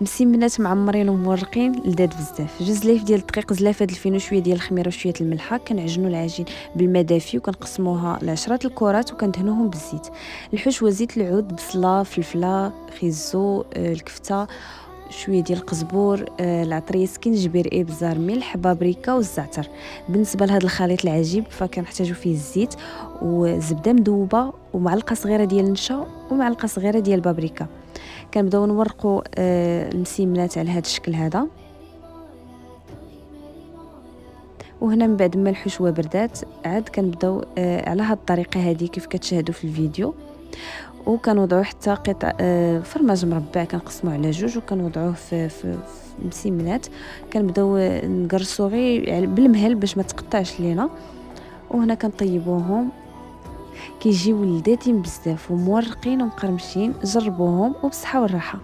مسمنات معمرين ومورقين لذاذ بزاف. جوج زلايف ديال الدقيق، زلافه د الفينو، شويه ديال الخميره وشويه الملحه. كنعجنوا العجين بالماء دافي وكنقسموها لعشرات الكرات وكندهنوهم بالزيت. الحشوه زيت العود، بصله، فلفله، خيزو، الكفته، شويه ديال القزبور، العطريه، سكينجبير، ابزار، ملح، بابريكا والزعتر. بالنسبه لهذا الخليط العجيب فكنحتاجو فيه الزيت وزبده مذوبه ومعلقه صغيره ديال النشا ومعلقه صغيره ديال البابريكا. كنبداو نورقوا المسيمنات على هذا الشكل هذا. وهنا من بعد ما الحشوه بردات عاد كنبداو على هذه الطريقه هذه كيف كتشاهدوا في الفيديو. وكنوضعوا حتى قطع فرماج مربع كنقسموه على جوج وكنوضعوه في مسيمنات. كنبداو نقرصوا غير بالمهل باش ما تقطعش لينا. وهنا كنطيبوهم، كيجيو لذاذين بزاف ومورقين ومقرمشين. جربوهم وبصحه والراحه.